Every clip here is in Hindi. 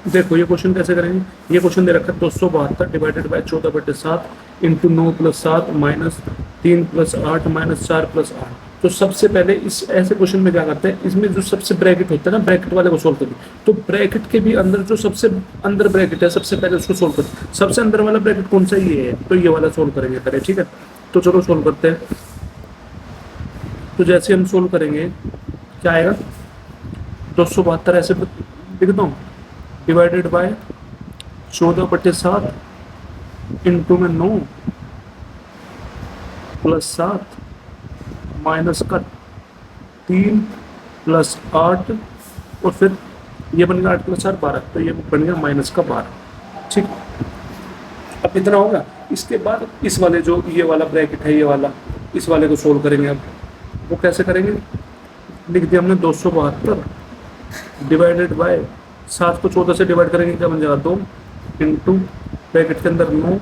देखो ये क्वेश्चन कैसे करेंगे। ये क्वेश्चन दे रखा है 272 divided by 14/7 into 9 + 7 minus 3 + 8 minus 4 + 8। तो सबसे पहले इस ऐसे क्वेश्चन में क्या करते हैं, इसमें जो सबसे ब्रैकेट होता है ना, ब्रैकेट वाले को सोल्व करें। तो ब्रैकेट के भी अंदर जो सबसे अंदर ब्रैकेट है, सबसे पहले उसको सोल्व करें। सबसे अंदर वाला ब्रैकेट कौन सा, ये है, तो ये वाला सोल्व करेंगे पहले, ठीक है। तो चलो सोल्व करते हैं। तो जैसे हम सोल्व करेंगे क्या आएगा, 272 ऐसे लिखता हूँ, डिवाइडेड बाय 14/7 इंटू में 9 + 7 माइनस का 3 + 8 और फिर ये बन गया 8 + 4 12, तो ये बन गया -12। ठीक, अब इतना होगा। इसके बाद इस वाले जो ये वाला ब्रैकेट है, ये वाला, इस वाले को सोल्व करेंगे। अब वो कैसे करेंगे, लिख दिया हमने 272 डिवाइडेड बाय 7 को 14 से डिवाइड करेंगे, क्या बन जाएगा 2 इंटू ब्रैकेट के अंदर 9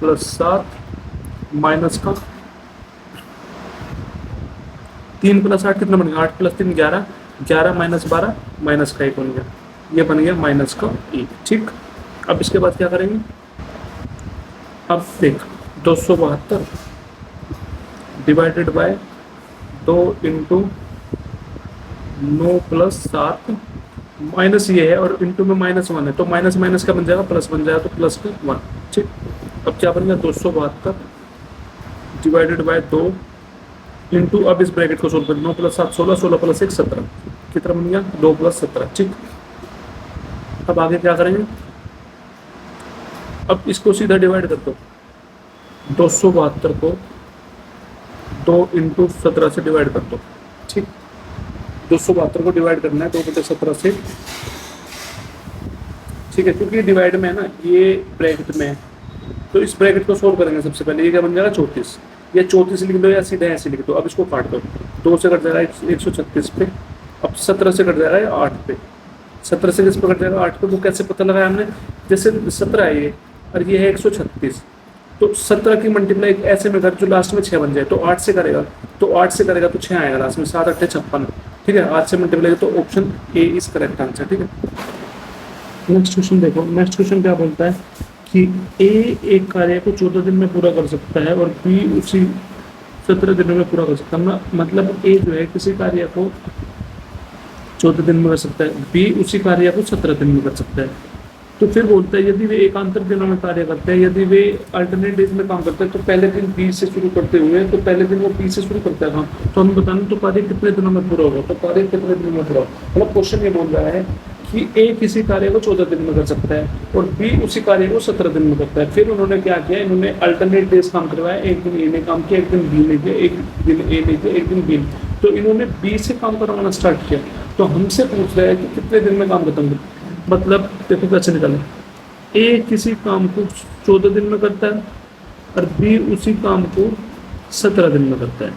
+ 7 माइनस का 3 + 8 कितना बन गया, 8 + 3 11, 11 - 12 माइनस का 1 बन गया, ये बन गया -1। ठीक, अब इसके बाद क्या करेंगे, अब देख 272 डिवाइडेड बाय 2 इंटू 9 + 7 माइनस ये है और इंटू में -1 है, तो माइनस माइनस का बन जाएगा प्लस बन जाएगा, तो प्लस का 1। ठीक, अब क्या बन गया 272 डिवाइडेड बाय 2 इंटू, अब इस ब्रैकेट को सोल्व करें, 9 + 7 16, 16 + 1 17, कितना बन गया 2 + 17। ठीक, अब आगे क्या करेंगे, अब इसको सीधा डिवाइड कर दो, 272 को 2 इंटू 17 से डिवाइड कर दो। ठीक, 272 को डिवाइड करना है 2/17 से, ठीक है, क्योंकि डिवाइड में है ना, ये ब्रैकेट में है, तो इस ब्रैकेट को सोल्व करेंगे सबसे पहले। ये क्या बन जाएगा 34, ये 34 लिख दो या सीधे ऐसे लिख दो। अब इसको काट दो, 2 से कट जाएगा 136 पे, अब 17 से कट जाएगा 8 पे, 17 से किस पे कट जाएगा 8 पे। वो कैसे पता लगाया हमने, जैसे 17 है ये और ये है 136, तो 17 की मल्टीप्लाई ऐसे में कर जो लास्ट में 6 बन जाए, तो 8 से करेगा, तो 8 से करेगा तो 6 आएगा लास्ट में, 7 × 8 = 56। ठीक है, 8 से मल्टीप्लाई, तो option A is correct answer. ठीक है, नेक्स्ट क्वेश्चन देखो। नेक्स्ट क्वेश्चन क्या बोलता है कि ए एक कार्य को 14 दिन में पूरा कर सकता है और बी उसी 17 दिनों में पूरा कर सकता है। मतलब ए जो है किसी कार्य को 14 दिन में कर सकता है, बी उसी कार्य को 17 दिन में कर सकता है। तो फिर बोलता है यदि वे एकांतर दिनों में कार्य करते हैं, यदि वे अल्टरनेट डेज में काम करते हैं, तो पहले दिन बी से शुरू करते हुए, तो पहले दिन वो बी से शुरू करता है काम, तो हम बताना तो कार्य कितने दिनों में पूरा होगा, तो कार्य कितने दिनों में पूरा होगा। मतलब क्वेश्चन ये बोल रहा है कि ए किसी कार्य को 14 दिन में कर सकता है और बी उसी कार्य को 17 दिन में करता है। फिर उन्होंने क्या किया, इन्होंने अल्टरनेट डेज काम करवाया, एक दिन ए ने काम किया, एक दिन बी ने किया, एक दिन ए ने किया, एक दिन बी ने, तो इन्होंने बी से काम करवाना स्टार्ट किया। तो हमसे पूछ रहा है कि कितने दिन में काम खत्म कर, मतलब देखो कैसे निकालें, ए किसी काम को 14 दिन में करता है और बी उसी काम को 17 दिन में करता है।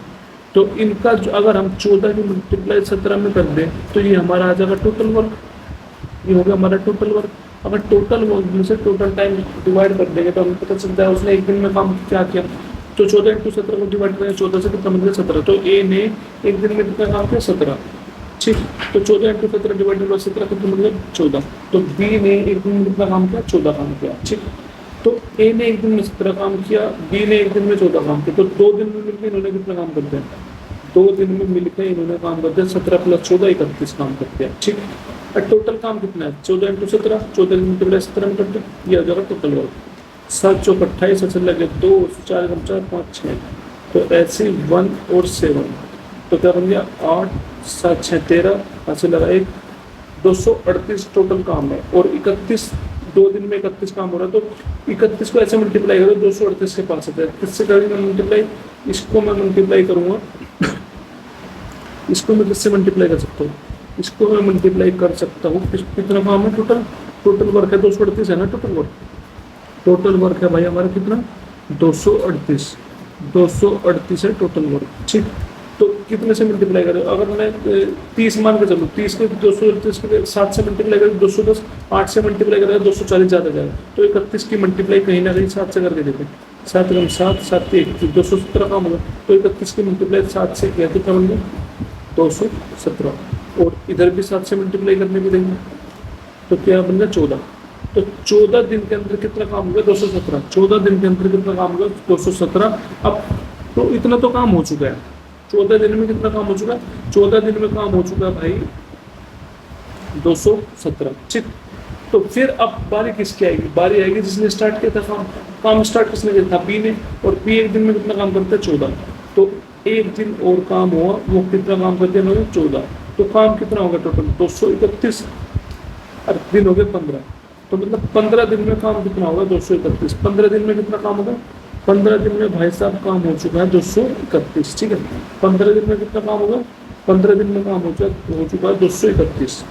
तो इनका जो अगर हम 14 की मल्टीप्लाई 17 में कर दें, तो ये हमारा आ जाएगा टोटल वर्क, ये हो गया हमारा टोटल वर्क। अगर टोटल वर्क में से टोटल टाइम डिवाइड कर देंगे तो हमें पता चलता है उसने एक दिन में काम क्या किया। तो 14 × 17 को डिवाइड करें, 14 से कितना मिल गया 17, तो ए ने एक दिन में कितना काम किया 17। ठीक, तो 14 × 17 डिवाइडेड बाय 17 कितना मिल गया 14। तो बी ने एक दिन में कितना काम किया 14 काम किया। ठीक, तो ए ने एक दिन में 17 काम किया, बी ने एक दिन में 14 काम किया, तो 2 दिन में मिलकर इन्होंने कितना काम कर दिया, 2 दिन में मिलकर इन्होंने काम कर दिया 17 + 14 31 काम कर दिया। ठीक, और टोटल काम कितना है 14 × 17, 14 मल्टीप्लाई 17 में करते, ये हो जाएगा टोटल वर्क। 7 × 4 = 28, ऐसे लगे 2, 4 × 4 = 5 6, तो ऐसे 1 और 7, तो क्या बन गया 8 7 6 13, ऐसे लगा 1, 238 टोटल काम है। और 31 2 दिन में 31 काम हो रहा है, तो 31 को ऐसे मल्टीप्लाई करो 238 के पास आता है, किससे करेंगे मल्टीप्लाई, इसको मैं मल्टीप्लाई करूँगा, इसको मैं किससे मल्टीप्लाई कर सकता हूँ, इसको मैं मल्टीप्लाई कर सकता हूँ, कितना काम है टोटल, टोटल वर्क है 238 है ना, टोटल वर्क है भाई हमारा कितना 238, 238 है टोटल वर्क। ठीक, तो कितने से मल्टीप्लाई करें, अगर मैं 30 मान के चलूँ, 30 के 238 के 7 से मल्टीप्लाई करें 210, 8 से मल्टीप्लाई करें 240 ज़्यादा जाएगा, तो 31 की मल्टीप्लाई कहीं ना कहीं 7 से करके देखें, 7 × 7 7 1 217 काम होगा, तो 31 की मल्टीप्लाई 7 से किया कितना बन गया 217, और इधर भी 7 से मल्टीप्लाई करने भी देंगे तो क्या बन गया 14। तो 14 दिन के अंदर कितना काम हो गया 217। 14 दिन के अंदर कितना काम हो गया 217। अब तो इतना तो काम हो चुका है। 14 दिन में कितना काम हो चुका है? 14 दिन में काम हो चुका है भाई 217। ठीक। तो फिर अब बारी किसकी आएगी? बारी आएगी जिसने स्टार्ट किया था काम। काम स्टार्ट किसने किया था? पी ने। और पी एक दिन में कितना काम करता है? 14। तो एक दिन और काम हुआ, वो कितना काम करते हैं? 14। तो काम कितना होगा टोटल? 231। और दिन हो गए 15। तो मतलब 15 दिन में काम कितना होगा? 231। 15 दिन में कितना काम होगा? 15 दिन में भाई साहब काम हो चुका है 231। ठीक है। 15 दिन में कितना काम होगा? 15 दिन में काम हो चुका है 231।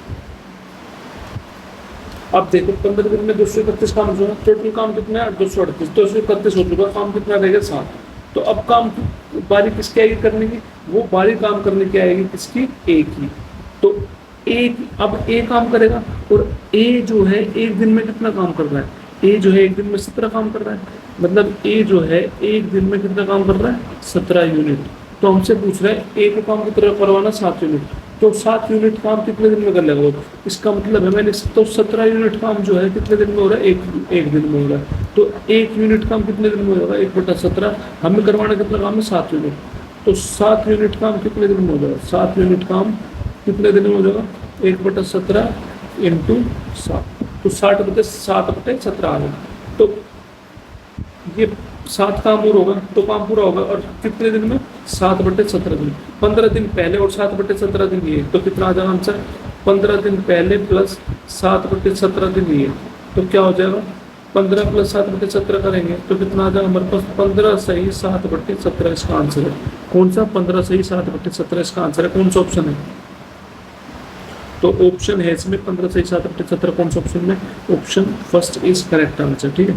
अब देखो 15 दिन में 231 काम हो चुका है। टोटल काम कितना है? 238। 231 हो चुका, काम कितना रहेगा? 7। तो अब काम बारी किसकी आएगी करने की? वो बारी काम करने की आएगी किसकी? ए की। तो ए अब ए काम करेगा, और ए जो है एक दिन में कितना काम कर रहा है? ए जो है एक दिन में 17 काम कर रहा है। मतलब ए जो है एक दिन में कितना काम कर रहा है? 17 यूनिट। तो हमसे पूछ रहा है ए को काम कितना करवाना? 7 यूनिट। तो 7 यूनिट काम कितने दिन में कर लेगा वो? इसका मतलब है मैं लिख सकता हूँ 17 यूनिट काम जो है कितने दिन में हो रहा है? एक दिन में हो रहा है। तो 1 यूनिट काम कितने दिन में होगा? 1/17। हमें करवाना कितना काम है? 7 यूनिट। तो 7 यूनिट काम कितने दिन में हो जाएगा? 7 यूनिट काम कितने दिन में हो जाएगा? 1/17 इंटू 7। तो 7/17 आ गया। तो ये 7 काम और होगा तो काम पूरा होगा। और कितने दिन में? 7/17 दिन। 15 दिन पहले और 7/17 दिन ये, तो कितना आ जाएगा आंसर? 15 दिन पहले प्लस 7/17 दिन ये, तो क्या हो जाएगा? 15 प्लस 7/17 करेंगे तो कितना आ जाएगा हमारे पास? 15 सही 7/17 इसका आंसर है। कौन सा? 15 सही 7/17 इसका आंसर है। कौन सा ऑप्शन है? तो ऑप्शन है इसमें 15 सही 7/17। कौन सा ऑप्शन में? Option first is correct answer. ठीक है।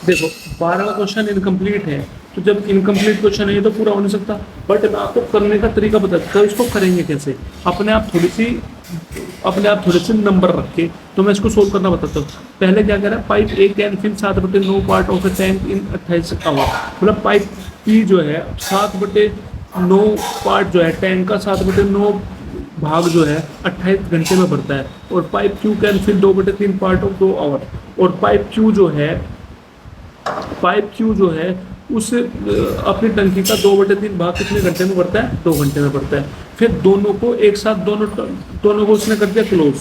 देखो 12वां क्वेश्चन इनकम्प्लीट है, तो जब इनकम्प्लीट क्वेश्चन है तो पूरा हो नहीं सकता। बट मैं आपको करने का तरीका बता देता हूँ, इसको करेंगे कैसे। अपने आप थोड़े से नंबर रख के तो मैं इसको सोल्व करना बताता हूँ। पहले क्या कह रहा है? Pipe A can fill 7/9 part of a tank in 28 hour. मतलब पाइप पी जो है 7/9 पार्ट जो है टैंक का 7/9 भाग जो है 28 घंटे में भरता है। और pipe Q can fill 2/3 part of 2 hour. और पाइप क्यू जो है उस अपनी टंकी का 2/3 भाग कितने घंटे में भरता है? 2 घंटे में भरता है। फिर दोनों को एक साथ दोनों को उसने कर दिया क्लोज।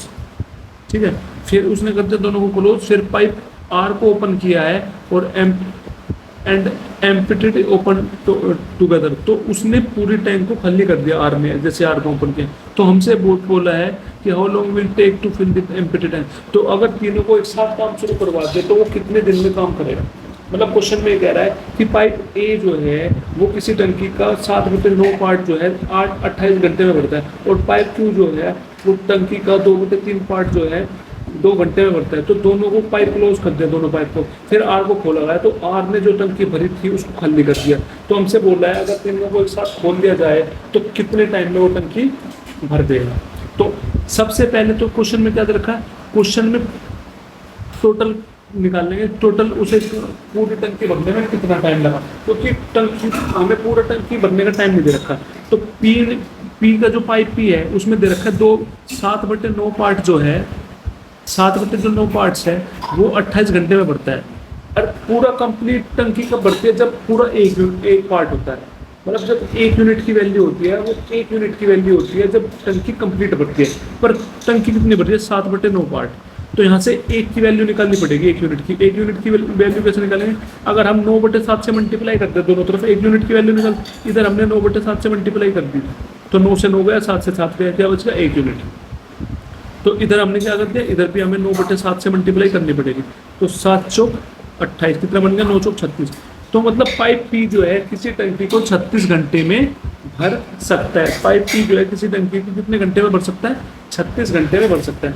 ठीक है। फिर उसने कर दिया दोनों को क्लोज। फिर पाइप आर को ओपन किया है और एंड एम्प्टीड ओपन टुगेदर। तो उसने पूरी टैंक को खाली कर दिया आर ने, जैसे आर को ओपन किया। तो हमसे बोला है कि how long will take to fill the empty tank. तो अगर तीनों को एक साथ काम शुरू करवा दे तो वो कितने दिन में काम करेगा? मतलब क्वेश्चन में कह रहा है कि पाइप ए जो है वो किसी टंकी का 7/9 पार्ट जो है 28 घंटे में भरता है। और पाइप क्यू जो है वो टंकी का 2/3 पार्ट जो है 2 घंटे में भरता है। तो दोनों को पाइप क्लोज कर दिया, दोनों पाइप को। फिर आर को खोला गया, तो आर ने जो टंकी भरी थी उसको खाली कर दिया। तो हमसे बोल रहा है अगर तीनों को एक साथ खोल दिया जाए तो कितने टाइम में वो टंकी भर देगा। तो सबसे पहले तो क्वेश्चन में क्या दे रखा है? क्वेश्चन में टोटल निकाल लेंगे। टोटल उसे पूरी टंकी भरने में कितना टाइम लगा, क्योंकि टंकी हमें पूरा टंकी भरने का टाइम नहीं दे रखा। तो पी का जो पाइप पी है उसमें दे रखा है 7/9 पार्ट जो है 7/9 पार्ट्स है वो 28 घंटे में भरता है। और पूरा कंप्लीट टंकी कब भरती है? जब पूरा एक पार्ट होता है। मतलब जब 1 यूनिट की वैल्यू होती है, वो 1 यूनिट की वैल्यू होती है जब टंकी कंप्लीट भरती है। पर टंकी कितनी भरती है? 7/9 पार्ट। तो यहाँ से 1 की वैल्यू निकालनी पड़ेगी। 1 यूनिट की वैल्यू कैसे निकालेंगे? अगर हम 9/7 से मल्टीप्लाई करते हैं दोनों तरफ, 1 यूनिट की वैल्यू निकाल। इधर हमने 9/7 से मल्टीप्लाई कर दी, तो 9 से 9 गया, 7 से 7 गया, क्या बच गया? 1 यूनिट। तो इधर हमने क्या कर दिया? इधर भी हमें 9/7 से मल्टीप्लाई करनी पड़ेगी। तो 7 चौक 28, कितना बन गया? 9 चौक 36। तो मतलब पाइप पी जो है किसी टंकी को 36 घंटे में भर सकता है। पाइप पी जो है किसी टंकी को कितने घंटे में भर सकता है? 36 घंटे में भर सकता है।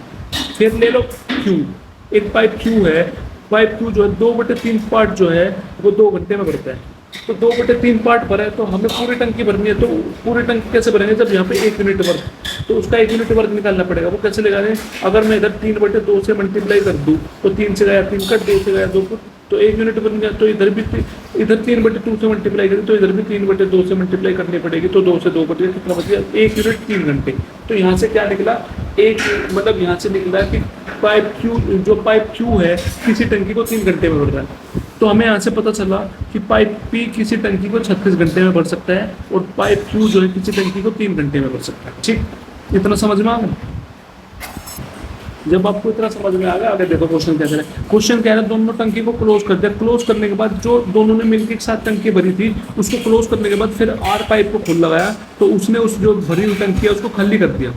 फिर ले लो क्यू। एक पाइप क्यू है, पाइप क्यू जो है 2/3 पार्ट जो है वो 2 घंटे में भरता है। तो 2/3 पार्ट भरा है तो हमें पूरी टंकी भरनी है। तो पूरी टंकी कैसे भरेंगे? जब यहाँ पे 1 यूनिट तो उसका 1 यूनिट वर्क निकालना पड़ेगा। वो कैसे निकालें? अगर मैं इधर 3/2 से मल्टीप्लाई कर दूँ तो 3 से गया 3 कट, 2 से गया 2 कट, तो 1 यूनिट बन गया। तो इधर भी इधर 3/2 से मल्टीप्लाई करें तो इधर भी 3/2 से मल्टीप्लाई करनी पड़ेगी, तो 2 से 2 कट गया, कितना बच गया? 1 यूनिट 3 घंटे। तो यहाँ से क्या निकला? एक मतलब यहाँ से निकला कि पाइप क्यू, जो पाइप क्यू है किसी टंकी को 3 घंटे में भर रहा है। तो हमें यहाँ से पता चला कि पाइप पी किसी टंकी को 36 घंटे में भर सकता है और पाइप क्यू जो है किसी टंकी को 3 घंटे में भर सकता है। ठीक, इतना समझ में आ गया? जब आपको इतना समझ में आ गया, आगे देखो क्वेश्चन कैसे है। क्वेश्चन कह रहा है दोनों टंकी को क्लोज कर दिया। क्लोज करने के बाद जो दोनों ने मिलकर एक साथ टंकी भरी थी उसको क्लोज करने के बाद फिर आर पाइप को खोल लगाया, तो उसने उस जो भरी हुई टंकी है उसको खाली कर दिया।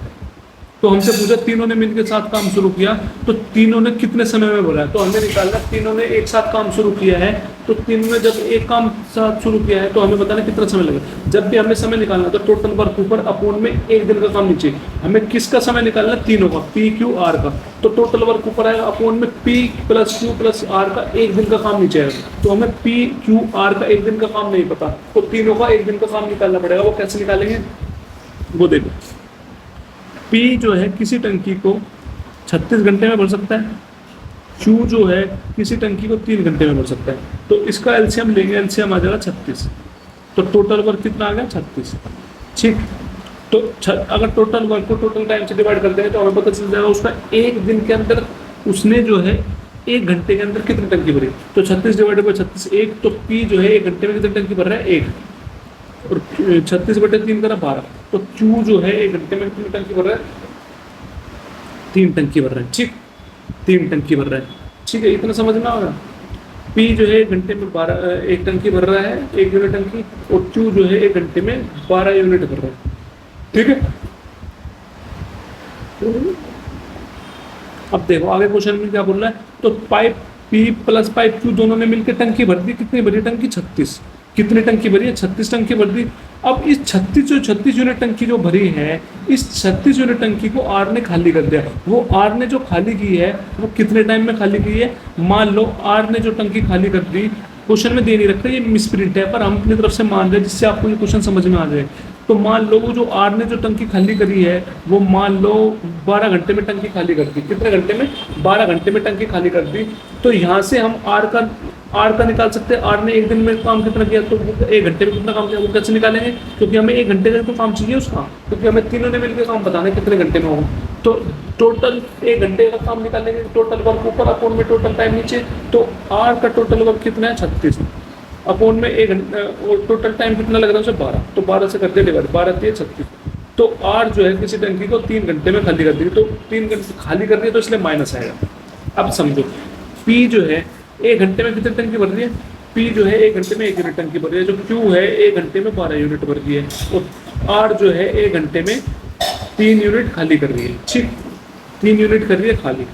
तो हमसे पूछा तीनों ने मिलकर साथ काम शुरू किया तो तीनों ने कितने समय में भरा है। तो हमें निकालना तीनों ने एक साथ काम शुरू किया है, तो तीनों ने जब एक काम साथ शुरू किया है तो हमें बताना कितना समय लगेगा। जब भी हमें समय निकालना तो टोटल वर्क ऊपर, अपोन में 1 दिन का काम नीचे। हमें किसका समय निकालना? तीनों का, पी क्यू आर का। तो टोटल वर्क ऊपर आएगा, अपोन में P plus Q plus R का 1 दिन का काम नीचे आएगा। तो हमें पी क्यू आर का 1 दिन का काम नहीं पता, तो तीनों का 1 दिन का काम निकालना पड़ेगा। वो कैसे निकालेंगे वो देखो। पी जो है किसी टंकी को 36 घंटे में भर सकता है, क्यू जो है किसी टंकी को 3 घंटे में भर सकता है। तो इसका एलसीएम लेंगे, एलसीएम आ जाएगा 36। तो टोटल वर्क कितना आ गया? 36। ठीक, तो अगर टोटल वर्क को टोटल टाइम से डिवाइड कर देंगे तो हमें पता चल जाएगा उसका 1 दिन के अंदर उसने जो है 1 घंटे के अंदर कितनी टंकी भरी। तो 36 डिवाइडेड बाई 36 1, तो पी जो है 1 घंटे में कितनी टंकी भर रहा है? 1, और 36/3 करा 12। तो क्यू जो है 1 घंटे में कितनी टंकी भर रहा है? 3 टंकी भर रहा है। ठीक, 3 टंकी भर रहा है। ठीक है, इतना समझ में आ रहा। पी जो है 1 घंटे में 1 टंकी भर रहा है, 1 यूनिट टंकी, और क्यू जो है 1 घंटे में 12 यूनिट भर रहा है। ठीक है, अब देखो आगे क्वेश्चन में क्या बोल रहा है। तो pipe P plus pipe Q दोनों ने मिलकर टंकी भर दी। कितनी भरी टंकी? 36। कितनी टंकी भरी है? 36 टंकी भर दी। अब इस 36 यूनिट टंकी जो भरी है, इस 36 यूनिट टंकी को आर ने खाली कर दिया। वो आर ने जो खाली की है वो कितने टाइम में खाली की है? मान लो आर ने जो टंकी खाली कर दी, क्वेश्चन में दे नहीं रखा, ये मिसप्रिंट है, पर हम अपनी तरफ से मान रहे हैं जिससे आपको ये क्वेश्चन समझ में आ जाए। तो मान लो वो जो आर ने जो टंकी खाली करी है वो मान लो 12 घंटे में टंकी खाली कर दी। कितने घंटे में? 12 घंटे में टंकी खाली कर दी। तो यहाँ से हम आर का निकाल सकते हैं। आर ने 1 दिन में काम कितना किया, तो 1 घंटे में कितना काम किया, वो कैसे निकालेंगे? क्योंकि हमें 1 घंटे का तो काम चाहिए उसका, क्योंकि हमें तीनों ने मिलकर काम बताना है कितने घंटे में होगा। तो टोटल 1 घंटे का काम निकालेंगे, टोटल वर्क ऊपर, अपोन में टोटल टाइम नीचे। तो आर का टोटल वर्क कितना है? 36, अपोन में 1 घंटा, और टोटल टाइम कितना लग रहा है उसे? 12। तो 12 से करते डिवाइड, 12 3 36। तो आर जो है किसी टंकी को 3 घंटे में खाली कर दी, तो 3 घंटे खाली कर दिया तो इसलिए माइनस आएगा। अब समझो पी जो है 1 घंटे में कितनी टंकी भर रही है? पी जो है 1 घंटे में 1 यूनिट टंकी भर रही है, जो क्यू है 1 घंटे में 12 यूनिट भर रही है, और आर जो है 1 घंटे में 3 यूनिट खाली कर रही है। ठीक, 3 यूनिट कर रही है खाली।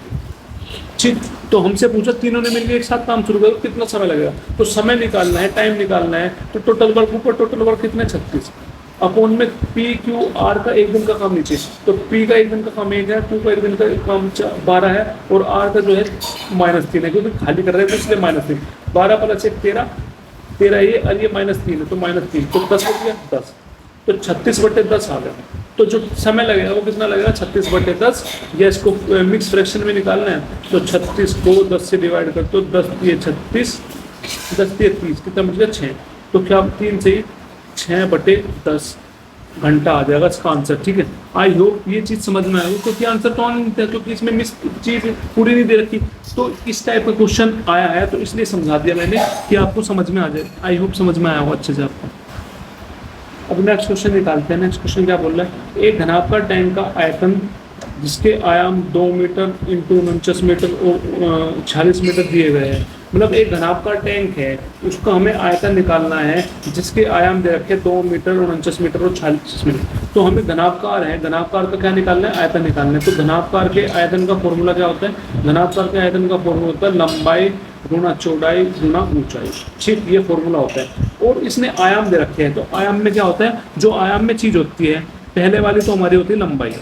ठीक, तो हमसे पूछा तीनों ने मिलकर एक साथ काम शुरू करो कितना समय लगेगा। तो समय निकालना है, टाइम निकालना है। तो टोटल वर्क ऊपर, टोटल वर्क कितना? 36, अपोन में पी क्यू आर का 1 दिन का काम नीचे। तो पी का 1 दिन का काम 1 है, क्यू का 1 दिन का काम 12 है, और आर का जो है -3 है, क्योंकि खाली कर रहे हैं तो इसलिए -3। 12 + 1 13, 13 ये, और ये -3 है तो -3, तो 10 हो गया 10। तो 36/10 आ गया। तो जो समय लगेगा वो कितना लगेगा? 36/10। या इसको मिक्स फ्रैक्शन में निकालना है तो 36 को 10 से डिवाइड कर दो, 10 × 36, 10 × 30, कितना बच गया? 6। तो क्या 3 से 6/10 घंटा आ जाएगा इसका आंसर। ठीक है, आई होप ये चीज़ समझ में आएगी, क्योंकि आंसर तो नहीं था, क्योंकि इसमें मिस चीज़ पूरी नहीं दे रखी। तो इस टाइप का क्वेश्चन आया है तो इसलिए समझा दिया मैंने कि आपको समझ में आ जाए। आई होप समझ में आया हो अच्छे से आपको। अब नेक्स्ट क्वेश्चन निकालते हैं। नेक्स्ट क्वेश्चन क्या बोल रहा है? एक घनाभकार टैंक का आयतन जिसके आयाम 2 मीटर × 49 मीटर और 46 मीटर दिए गए हैं। मतलब एक घनाभकार टैंक है, उसका हमें आयतन निकालना है जिसके आयाम दे रखे 2 मीटर 49 मीटर और 46 मीटर। तो हमें घनाभकार है, घनाभकार का क्या निकालना है? आयतन निकालना है। तो घनाभकार के आयतन का फॉर्मूला क्या होता है? घनाभकार के आयतन का फॉर्मूला होता है लंबाई गुणा चौड़ाई गुणा ऊंचाई। ठीक, ये फॉर्मूला होता है। और इसने आयाम दे रखे हैं, तो आयाम में क्या होता है? जो आयाम में चीज़ होती है, पहले वाली तो हमारी होती है लंबाई,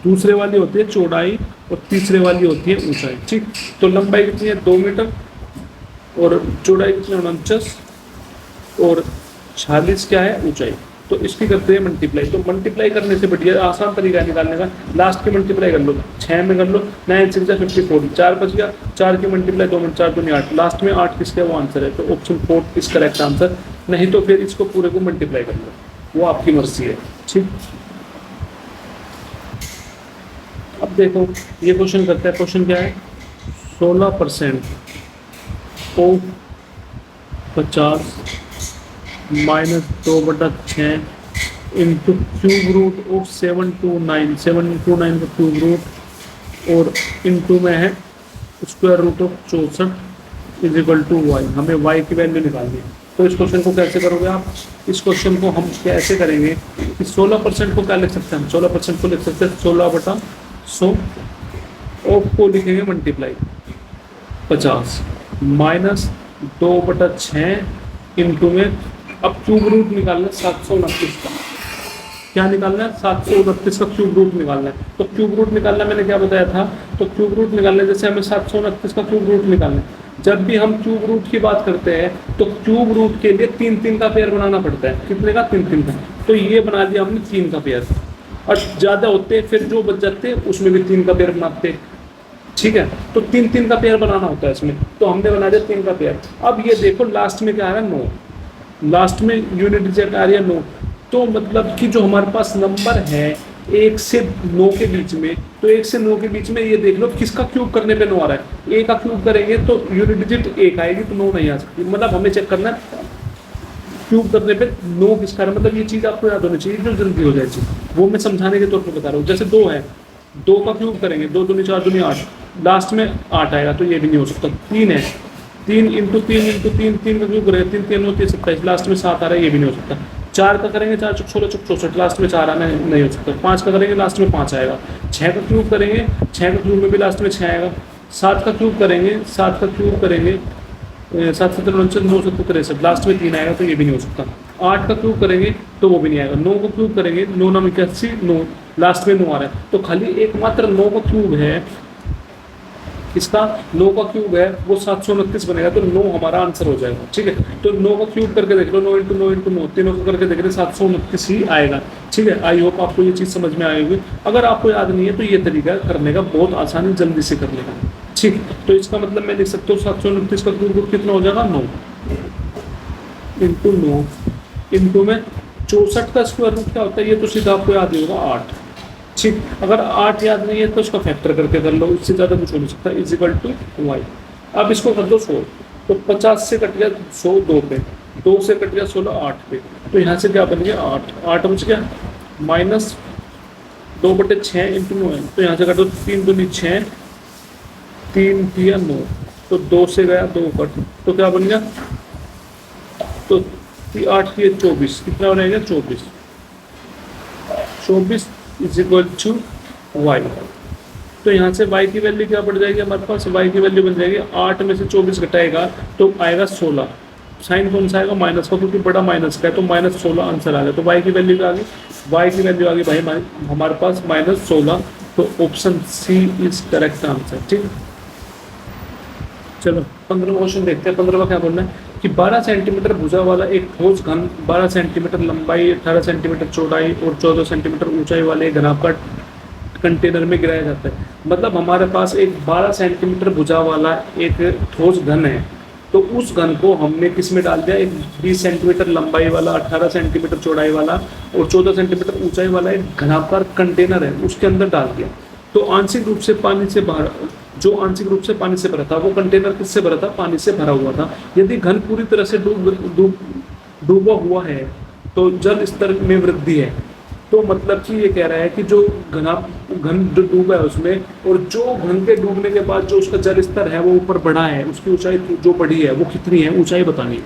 दूसरे वाली होती है चौड़ाई, और तीसरे वाली होती है ऊंचाई। ठीक, तो लंबाई कितनी है? 2 मीटर, और चौड़ाई कितनी? 49, और 46 क्या है? ऊंचाई। तो इसकी करते हैं मल्टीप्लाई। तो मल्टीप्लाई करने से बढ़िया आसान तरीका है निकालने का, लास्ट की मल्टीप्लाई कर लो, 6 में कर लो, 9 6 54, 4 बच गया, 4 की मल्टीप्लाई 2 में 4 दूनी 8, लास्ट में 8 किसका वो आंसर है, तो ऑप्शन 4 इस करेक्ट आंसर। नहीं तो फिर इसको पूरे को मल्टीप्लाई कर लो, वो आपकी मर्जी है। ठीक, अब देखो ये क्वेश्चन करते हैं। क्वेश्चन क्या है, 16% of 50 minus 2/6 into cube root of 729, 729 का क्यूब रूट और इंटू में है square root of 64 is equal to Y. हमें वाई की वैल्यू निकालनी है। तो इस क्वेश्चन को कैसे करोगे आप, इस क्वेश्चन को हम कैसे करेंगे कि 16% को क्या लिख सकते हैं हम, 16% को लिख सकते हैं 16/100 ऑफ को लिखेंगे मल्टीप्लाई 50 माइनस 2/6 इंटू में, अब क्यूब रूट निकालना है 729 का, क्या निकालना है 729 का क्यूब रूट निकालना है। तो क्यूब रूट निकालना मैंने क्या बताया था, तो क्यूब रूट निकालने जैसे हमें 729 का क्यूब रूट निकालना है। जब भी हम क्यूब रूट की बात करते हैं तो क्यूब रूट के लिए 3-3 का पेयर बनाना पड़ता है। कितने का, 3-3 का। तो ये बना दिया हमने 3 का पेयर, और ज़्यादा होते फिर जो बच जाते उसमें भी 3 का पेयर बनाते। ठीक है, तो 3-3 का पेयर बनाना होता है इसमें, तो हमने बना दिया 3 का पेयर। अब ये देखो लास्ट में क्या आ रहा है 9, लास्ट में यूनिट डिजिट आ रही है 9, तो मतलब कि जो हमारे पास नंबर है 1 से 9 के बीच में, तो 1 से 9 के बीच में ये देख लो किसका क्यूब करने पे 9 आ रहा है। ए का क्यूब करेंगे तो यूनिट डिजिट 1 आएगी, तो 9 नहीं आ सकती। मतलब हमें चेक करना है क्यूब करने पे 9 किसका है, मतलब ये चीज़ आपको याद होनी चाहिए जो जल्दी हो जाएगी, वो मैं समझाने के तौर पर बता रहा हूँ। जैसे 2 है, 2 का क्यूब करेंगे, 2 दूनी 4 दूनी 8, लास्ट में 8 आएगा, तो ये भी नहीं हो सकता। 3 है, 3 इंटू 3 इंटू 3, 3 का क्यूब करेंगे, 3 3 होती है 27, लास्ट में 7 आ रहा है, ये भी नहीं हो सकता। 4 का करेंगे, 4 चौक 16 चौक 64, लास्ट में 4 आना नहीं हो सकता। 5 का करेंगे, लास्ट में 5 आएगा। 6 का क्यूब करेंगे, 6 का क्यूब में भी लास्ट में 6 आएगा। 7 का क्यूब करेंगे, 7 का क्यूब करेंगे, 7 7 9 7 63, लास्ट में 3 आएगा, तो ये भी नहीं हो सकता। 8 का क्यूब करेंगे तो वो भी नहीं आएगा। 9 का क्यूब करेंगे, 9 9 81, 9 लास्ट में 9 आ रहा है, तो खाली एकमात्र 9 का क्यूब है, इसका 9 का क्यूब है वो 729 बनेगा, तो 9 हमारा आंसर हो जाएगा। ठीक है, तो 9 का क्यूब करके देख लो, 9 इंटू 9 इंटू 9, तीनों को करके देख रहे 729 ही आएगा। ठीक है, आई होप आपको ये चीज़ समझ में आई होगी। अगर आपको याद नहीं है तो ये तरीका करने का बहुत आसानी, जल्दी से कर लेगा। ठीक, तो इसका मतलब मैं लिख सकता हूँ 729 का क्यूब कितना हो जाएगा, 9 इंटू 9 इंटू में 64 का स्क्वायर रूट क्या होता है, ये तो सीधा आपको याद ही होगा 8। ठीक, अगर 8 याद नहीं है तो इसका फैक्टर करके कर लो, इससे ज़्यादा कुछ हो नहीं सकता। Is equal to Y. अब इसको कर दो 100, तो 50 से कट गया 100 2 पे, 2 से कट गया 16 8 पे, तो यहाँ से क्या बन गया 8, 8 बच गया माइनस 2/6 इंटू 9 है, तो यहाँ से कटो 3 दूनी 6, 3 दिया 9, तो 2 से गया 2 कट, तो क्या बन गया, तो 8 की 24, कितना बनेगा 24, 24 इज इक्वल टू वाई। तो यहाँ से y की वैल्यू क्या बढ़ जाएगी हमारे पास, y की वैल्यू बन जाएगी 8 में से 24 घटाएगा तो आएगा 16, साइन कौन सा आएगा माइनस का, क्योंकि बड़ा माइनस का है, तो -16 आंसर आ गया। तो y की वैल्यू क्या आ गई, y की वैल्यू आ गई भाई हमारे पास -16, तो option C is correct answer. ठीक, चलो 15वां क्वेश्चन देखते हैं। 15वां क्या बोलना है कि 12 सेंटीमीटर भुजा वाला एक ठोस घन 12 सेंटीमीटर लंबाई, 18 सेंटीमीटर चौड़ाई और 14 सेंटीमीटर ऊंचाई वाले एक घनाकार कंटेनर में गिराया जाता है। मतलब हमारे पास एक 12 सेंटीमीटर भुजा वाला एक ठोस घन है, तो उस घन को हमने किस में डाल दिया, एक 20 सेंटीमीटर लंबाई वाला, 18 सेंटीमीटर चौड़ाई वाला और 14 सेंटीमीटर ऊंचाई वाला एक घनाकार कंटेनर है, उसके अंदर डाल दिया। तो आंशिक रूप से पानी से बाहर, जो आंशिक रूप से पानी से भरा था, वो कंटेनर किससे भरा था, पानी से भरा हुआ था। यदि घन पूरी तरह से डूबा हुआ है तो जल स्तर में वृद्धि है। तो मतलब कि ये कह रहा है कि जो घन जो डूबा है उसमें, और जो घन के डूबने के बाद जो उसका जल स्तर है वो ऊपर बढ़ा है, उसकी ऊंचाई जो बढ़ी है वो कितनी है, ऊंचाई बतानी है।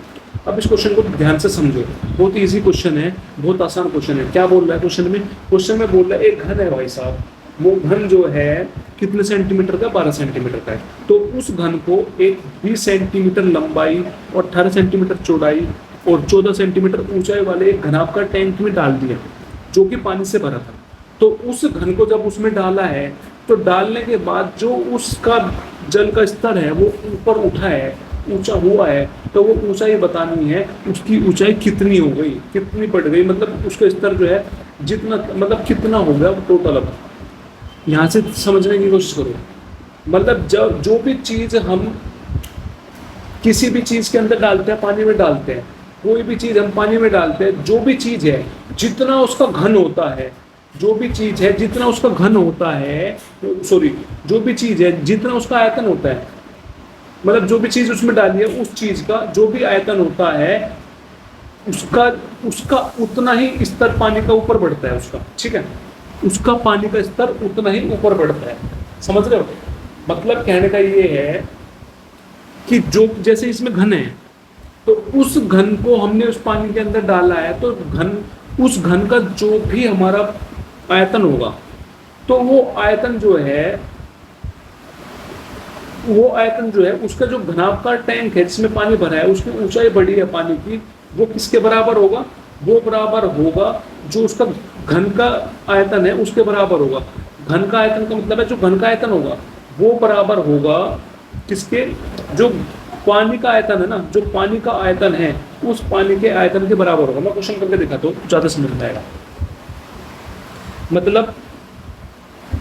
अब इस क्वेश्चन को ध्यान से समझो, बहुत इजी क्वेश्चन है, बहुत आसान क्वेश्चन है। क्या बोल रहा है क्वेश्चन में बोल रहा है एक घन है भाई साहब, वो घन जो है कितने सेंटीमीटर का, 12 सेंटीमीटर का है। तो उस घन को एक 20 सेंटीमीटर लंबाई और 18 सेंटीमीटर चौड़ाई और 14 सेंटीमीटर ऊंचाई वाले एक घनाकार टैंक में डाल दिया, जो कि पानी से भरा था। तो उस घन को जब उसमें डाला है, तो डालने के बाद जो उसका जल का स्तर है वो ऊपर उठा है, ऊंचा हुआ है तो वो ऊंचाई बतानी है, उसकी ऊंचाई कितनी हो गई, कितनी बढ़ गई, मतलब उसका स्तर जो है जितना, मतलब कितना हो गया टोटल। अब यहाँ से समझने की कोशिश करो, मतलब जब जो भी चीज़ हम किसी भी चीज़ के अंदर डालते हैं, पानी में डालते हैं, कोई भी चीज़ हम पानी में डालते हैं, जो भी चीज़ है जितना उसका घन होता है, जो भी चीज़ है जितना उसका घन होता है, सॉरी, जो भी चीज़ है जितना उसका आयतन होता है, मतलब जो भी चीज़ उसमें डाली है उस चीज़ का जो भी आयतन होता है, उसका उसका उतना ही स्तर पानी का ऊपर बढ़ता है उसका, ठीक है, उसका पानी का स्तर उतना ही ऊपर बढ़ता है। समझ रहे हो? मतलब कहने का ये है कि जो जैसे इसमें घन है, तो उस घन को हमने उस पानी के अंदर डाला है, तो घन, उस घन का जो भी हमारा आयतन होगा, तो वो आयतन जो है, वो आयतन जो है उसका जो घनाभ का टैंक है जिसमें पानी भरा है, उसकी ऊंचाई बढ़ी है पानी की, वो किसके बराबर होगा? वो बराबर होगा जो उसका घन का आयतन है उसके बराबर होगा। घन का आयतन का मतलब है जो घन का आयतन होगा वो बराबर होगा किसके? जो पानी का आयतन है ना, जो पानी का आयतन है उस पानी के आयतन के बराबर होगा। मैं क्वेश्चन करके दिखाता हूँ, ज़्यादा समझ में आएगा। मतलब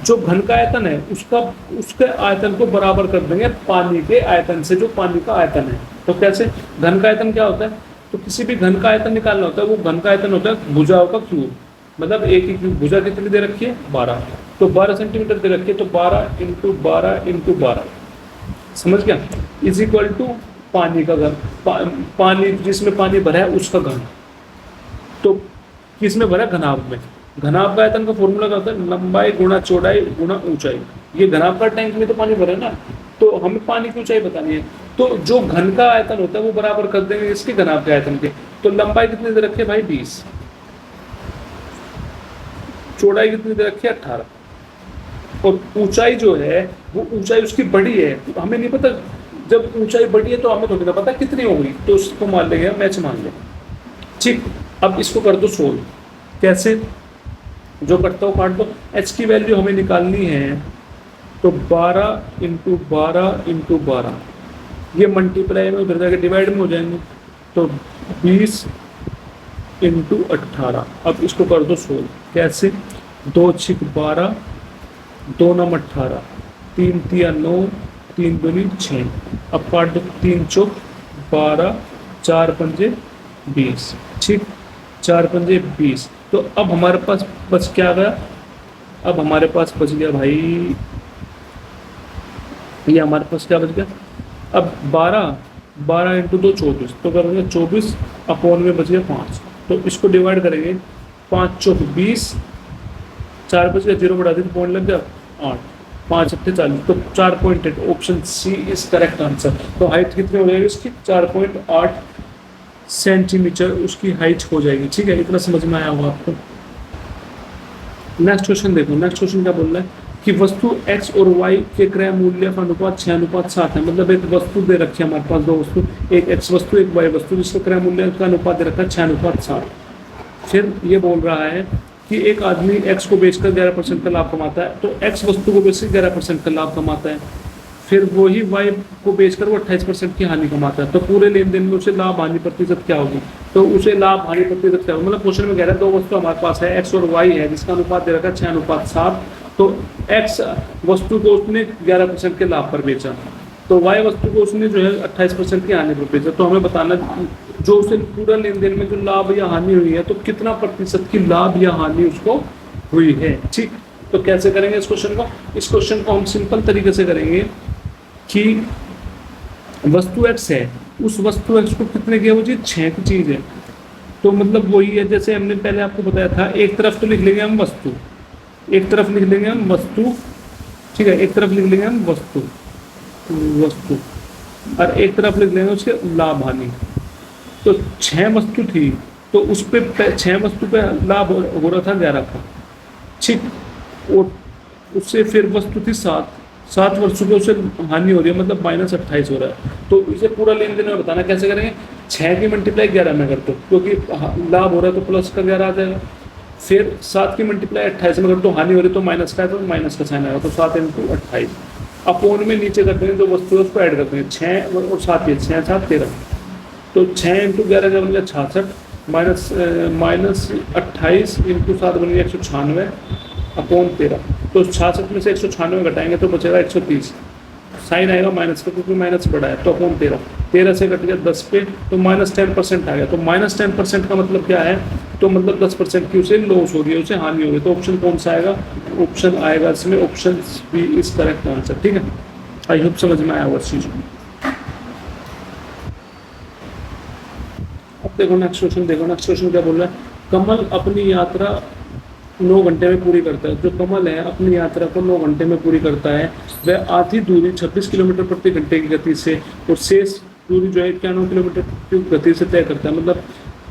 जो घन का आयतन है उसका, उसके आयतन को बराबर कर देंगे पानी के आयतन से, जो पानी का आयतन है। तो कैसे? घन का आयतन क्या होता है? तो किसी भी घन का आयतन निकालना होता है, वो घन का आयतन होता है भुजाओं का क्यूब। मतलब एक ही भुजा कितनी दे रखी है? 12। तो 12 सेंटीमीटर दे रखी है, तो 12 इंटू 12 इंटू 12, समझ गया, इज इक्वल टू पानी का घन, पानी जिसमें पानी भरा है उसका घन। तो किसमें भरा? घनाभ में। घनाभ का आयतन का फॉर्मूला क्या होता है? लंबाई गुणा चौड़ाई गुणा ऊंचाई। ये घनाभ का टैंक में तो पानी भरा है ना, तो हमें पानी की ऊंचाई बतानी है। तो जो घन का आयतन होता है वो बराबर कर देंगे इसके घनाभ के आयतन के। तो लंबाई कितनी दे रखी है भाई? 20। चौड़ाई कितनी दे रखी है? 18। और ऊंचाई जो है वो ऊंचाई उसकी बड़ी है, तो हमें नहीं पता, जब ऊंचाई बड़ी है तो हमें थोड़ी ना पता कितनी होगी, तो उसको मान लेंगे, मैच मान लें, ठीक। अब इसको कर दो सोल्व। कैसे? जो करता हूँ काट दो। एच की वैल्यू हमें निकालनी है, तो 12 इंटू 12 इंटू 12, ये मल्टीप्लाई में उधर जाकर डिवाइड में हो जाएंगे, तो 20 इंटू 18। अब इसको कर दो सोल्व। कैसे? 2 छिक 12, 2 नम 18, 3 तिया 9, 3 दूनी 6। अब काट दो, 3 चौक 12, 4 पंजे 20, ठीक, 4 पंजे 20। तो अब हमारे पास बच क्या गया? अब हमारे पास बच गया भाई, ये हमारे पास क्या बच गया? अब 12 इंटू 2 24, तो क्या बच गया? 24 अपॉन में बच गया 5। तो इसको डिवाइड करेंगे, 5 चौक 20, 4 बच गया, 0 बढ़ा दी तो पॉइंट लग गया 8, 5 अट्ठे 40, तो 4.8। Option C is correct answer. तो हाइट कितनी हो जाएगी इसकी? 4.8 सेंटीमीटर उसकी हाइट हो जाएगी, ठीक है। इतना समझ में आया होगा आपको। नेक्स्ट क्वेश्चन देखो, नेक्स्ट क्वेश्चन क्या बोल रहा है कि वस्तु x और y के क्रय मूल्य का अनुपात 6:7 है। मतलब एक वस्तु दे रखी है हमारे पास, दो वस्तु, एक x वस्तु एक y वस्तु, जिसका क्रय मूल्य का अनुपात दे रखा है 6:7। फिर ये बोल रहा है कि एक आदमी x को बेचकर 11% का लाभ कमाता है, तो x वस्तु को बेचकर 11% का लाभ कमाता है, फिर वही y को बेचकर वो 28% की हानि कमाता है। तो पूरे लेन देन में उसे लाभ हानि प्रतिशत क्या होगी? तो उसे लाभ हानि प्रतिशत क्या होगी? मतलब क्वेश्चन में कह रहा है दो वस्तु हमारे पास है x और y है, जिसका अनुपात दे रखा है 6:7। तो x वस्तु को उसने 11% के लाभ पर बेचा, तो y वस्तु को उसने जो है 28% की हानि पर बेचा। तो हमें बताना जो उसे पूरा लेन देन में जो लाभ या हानि हुई है, तो कितना प्रतिशत की लाभ या हानि उसको हुई है, ठीक। तो कैसे करेंगे इस क्वेश्चन को? इस क्वेश्चन को हम सिंपल तरीके से करेंगे कि वस्तु x है, उस वस्तु x को कितने की है? वो चीज़ 6 की चीज़ है। तो मतलब वही है जैसे हमने पहले आपको बताया था, एक तरफ तो लिख लेंगे हम वस्तु, एक तरफ लिख लेंगे हम वस्तु, ठीक है, एक तरफ लिख लेंगे हम वस्तु वस्तु और एक तरफ लिख लेंगे उसके लाभ हानि। तो 6 वस्तु थी, तो उस पे 6 वस्तु पे लाभ हो रहा था 11 का, ठीक। और उससे फिर वस्तु थी 7 वर्षों पे उसे हानि हो रही है, मतलब -28 हो रहा है। तो इसे पूरा लेन देन में बताना कैसे करेंगे? 6 की मल्टीप्लाई 11 में कर दो, क्योंकि लाभ हो रहा है तो प्लस का 11 आ जाएगा। फिर 7 की मल्टीप्लाई 28 में कर दो, हानि हो रही है तो माइनस का है, तो माइनस का साइन आएगा, तो 7 इंटू 28। अपोन में नीचे करते हैं जो वस्तु है उसको ऐड करते हैं, 6 और 7 ये 6 7 13, तो 6 इंटू 11 क्या बन गया 66 माइनस 28 इंटू 7 बन गया 196 अपोन 13। तो 66 में से 196 घटाएंगे तो बचेगा 130, साइन आएगा माइनस का क्योंकि माइनस बड़ा है, तो अपोन 13 से कट गया 10 पे तो -10% आ गया। तो -10% का मतलब क्या है, तो मतलब 10% की उसे लॉस हो रही है, उसे हानि हो रही है। तो ऑप्शन कौन सा आएगा, ऑप्शन आएगा इसमें option B is correct answer. ठीक है, आई होप समझ में आया हुआ इस चीज को। अब देखो नेक्स्ट क्वेश्चन, देखो नेक्स्ट क्वेश्चन क्या बोल रहा है, कमल अपनी यात्रा 9 घंटे में पूरी करता है। जो कमल है अपनी यात्रा को 9 घंटे में पूरी करता है, वह आधी दूरी 26 किलोमीटर प्रति घंटे की गति से और शेष दूरी जो है 91 किलोमीटर की गति से तय करता है। मतलब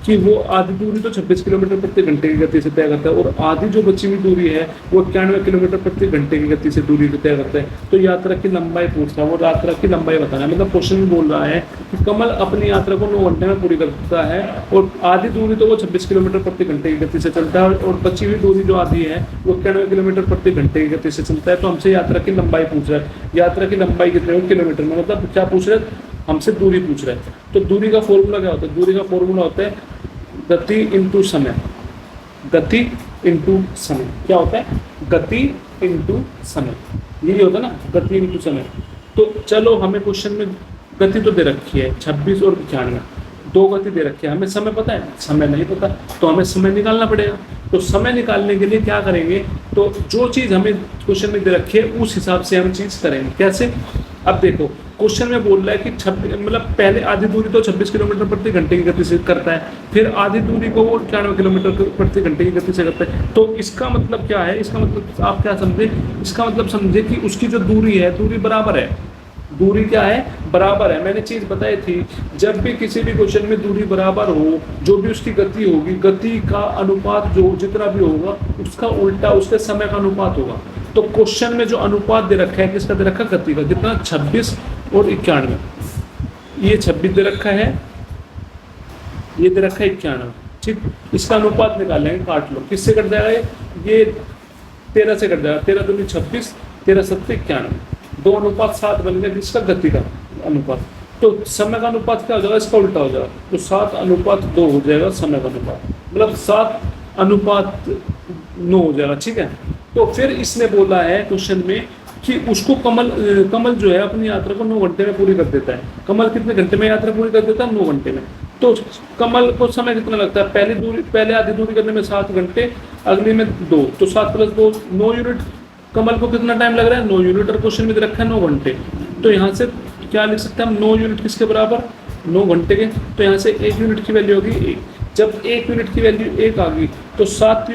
कि वो आधी दूरी तो 26 किलोमीटर प्रति घंटे की गति से तय करता है और आधी जो बची हुई दूरी है वो 91 किलोमीटर प्रति घंटे की गति से दूरी को तय करता है। तो यात्रा की लंबाई पूछ रहा है, वो यात्रा की लंबाई बताना है। मतलब क्वेश्चन में बोल रहा है कि कमल अपनी यात्रा को 9 घंटे में पूरी करता है और आधी दूरी तो वो 26 किलोमीटर प्रति घंटे की गति से चलता है और बची हुई दूरी जो आधी है वो 91 किलोमीटर प्रति घंटे की गति से चलता है। तो हमसे यात्रा की लंबाई पूछ रहा है, यात्रा की लंबाई कितने किलोमीटर में, मतलब क्या पूछ रहे हैं, हमसे दूरी पूछ रहा है। तो दूरी का फॉर्मूला क्या होता है, दूरी का फॉर्मूला होता है गति इंटू समय, गति इंटू समय। क्या होता है, गति इंटू समय, यही होता है ना, गति इंटू समय। तो चलो हमें क्वेश्चन में गति तो दे रखी है 26 और 91, 2 गति दे रखी है, हमें समय पता है, समय नहीं पता, तो हमें समय निकालना पड़ेगा। तो समय निकालने के लिए क्या करेंगे, तो जो चीज़ हमें क्वेश्चन में दे रखी है उस हिसाब से हम चीज़ करेंगे। कैसे, अब देखो क्वेश्चन में बोल रहा है कि मतलब पहले आधी दूरी तो 26 किलोमीटर प्रति घंटे की गति से करता है, फिर आधी दूरी को वो 91 किलोमीटर प्रति घंटे की गति से करता है। तो इसका मतलब क्या है, इसका मतलब आप क्या समझे, इसका मतलब समझे कि उसकी जो दूरी है, दूरी बराबर है, दूरी क्या है, बराबर है। मैंने चीज बताई थी, जब भी किसी भी क्वेश्चन में दूरी बराबर हो, जो भी उसकी गति होगी, गति का अनुपात जो जितना भी होगा उसका उल्टा उसके समय का अनुपात होगा। तो क्वेश्चन में जो अनुपात दे रखा है, किसका दे रखा है, गति का, कितना 26 और 91, ये 26 दे रखा है, ये दे रखा है 91, ठीक। इसका अनुपात निकालेंगे, काट लो, किससे कट जाएगा, ये 13 से कट जाएगा, 13 दूनी 26, 13 सत्ते 91, 2 अनुपात 7 बन गया, जिसका गति का अनुपात। तो समय का अनुपात क्या हो जाएगा, इसका उल्टा हो जाएगा, तो 7 अनुपात 2 हो जाएगा समय का अनुपात, मतलब 7 अनुपात 9 हो जाएगा, ठीक है। तो फिर इसने बोला है क्वेश्चन में कि उसको कमल जो है अपनी यात्रा को 9 घंटे में पूरी कर देता है। कमल कितने घंटे में यात्रा पूरी कर देता है, 9 घंटे में। तो कमल को समय कितना लगता है, पहले आधी दूरी करने में 7 घंटे, अगली में 2, तो 7 + 2 9 यूनिट। कमल को कितना टाइम लग रहा है, 9 यूनिट, और क्वेश्चन में रखा है 9 घंटे। तो यहाँ से क्या लिख सकते हैं हम, 9 यूनिट किसके बराबर, 9 घंटे के। तो यहाँ से 1 यूनिट की वैल्यू होगी 1, जब 1 यूनिट की वैल्यू 1 आ गई तो 7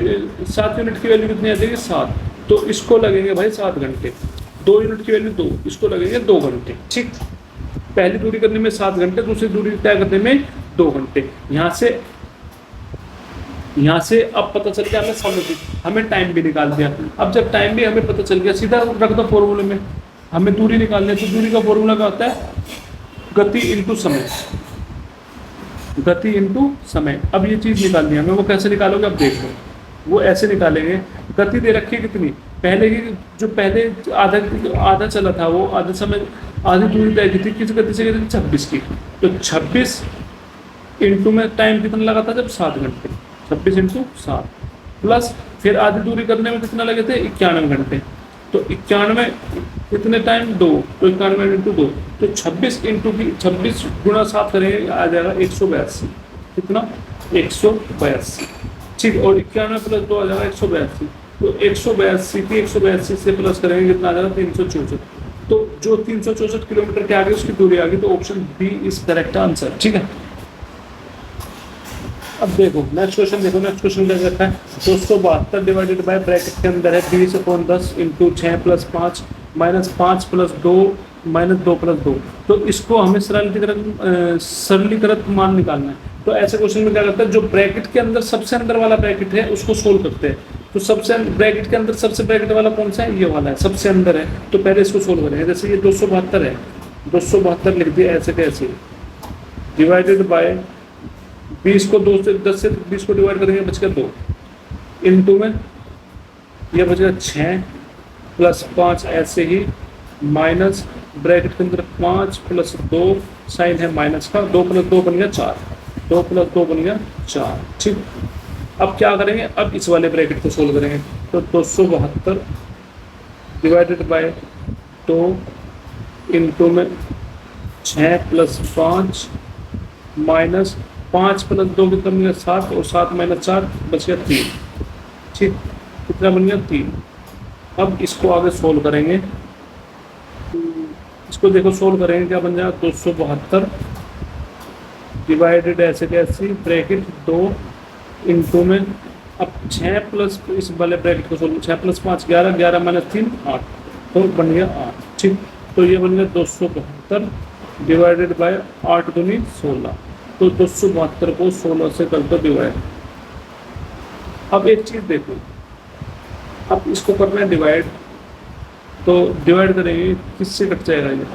यूनिट की वैल्यू कितनी आ जाएगी, 7। तो इसको लगेंगे भाई 7 घंटे, 2 यूनिट की वैल्यू 2, इसको लगेंगे 2 घंटे, ठीक। पहली दूरी करने में 7 घंटे, दूसरी दूरी तय करने में 2 घंटे। यहाँ से अब पता चल गया हमें समय भी, हमें टाइम भी निकाल दिया। अब जब टाइम भी हमें पता चल गया, सीधा रख दो फॉर्मूले में, हमें दूरी निकालनी है। तो दूरी का फॉर्मूला क्या होता है, गति इंटू समय, गति इंटू समय। अब ये चीज़ निकालनी है हमें, वो कैसे निकालोगे अब देख लो, वो ऐसे निकालेंगे। गति दे रखी है कितनी, पहले की जो पहले आधा चला था, वो आधा समय आधी दूरी तय की थी, किस गति से की थी, 26 की। तो 26 इंटू में टाइम कितना लगा था, जब 7 घंटे, 26 इंटू 7 प्लस फिर आधी दूरी करने में कितना लगे थे, 91 घंटे। तो 91 कितने टाइम, 2, तो 91 इंटू 2, तो 26 इंटू की 26 गुणा 7 करेंगे, आ जाएगा 182। कितना, 182, ठीक। और 91 + 2 आ जाएगा 182। तो 182 की 182 से प्लस करेंगे, कितना आ जाएगा, 364। तो जो 364 किलोमीटर के आगे उसकी दूरी आ गई, तो option B is correct answer, ठीक है। अब देखो नेक्स्ट क्वेश्चन, देखो नेक्स्ट क्वेश्चन क्या कहता है, 272 डिवाइडेड बाय ब्रैकेट के अंदर है 20/10 इंटू 6 + 5 माइनस 5 + 2 माइनस 2 + 2। तो इसको हमें सरलीकृत मान निकालना है। तो ऐसे क्वेश्चन में क्या करता है, जो ब्रैकेट के अंदर सबसे अंदर वाला ब्रैकेट है उसको सोल्व करते हैं। तो सबसे ब्रैकेट के अंदर सबसे ब्रैकेट वाला कौन सा है, ये वाला है, सबसे अंदर है। तो पहले इसको सोल्व करेंगे। जैसे ये 272 है, 272 लिख दिया ऐसे कैसे, डिवाइडेड बाय 20 को 10 से 20 को डिवाइड करेंगे, बच गया 2, इंटू में ये बच गया 6 + 5 ऐसे ही माइनस ब्रैकेट के अंदर 5 प्लस 2, साइन है माइनस का, 2 प्लस 2 बन गया 4, 2 प्लस 2 बन गया 4। ठीक, अब क्या करेंगे, अब इस वाले ब्रैकेट को सोल्व करेंगे। तो 272 डिवाइडेड बाय 2 इंटू में 6 प्लस 5 माइनस 5 प्लस 2 कितना बन गया 7, और 7 माइनस 4 बच गया 3। ठीक, कितना बन गया 3। अब इसको आगे सोल्व करेंगे, इसको देखो सोल्व करेंगे क्या बन जाएगा, 272 डिवाइडेड ऐसे कैसे ब्रैकेट 2 इंटू में, अब 6 प्लस इस वाले ब्रैकेट को सोल्व, 6 प्लस 5 11, 11 माइनस 3 8, तो बन गया 8। ठीक, तो ये बन गया 272 डिवाइडेड बाय 8 दूनी 16, तो 272 को 16 से कर दो डिवाइड। अब एक चीज़ देखो, अब इसको करना है डिवाइड, तो डिवाइड करेंगे किससे कट जाएगा ये,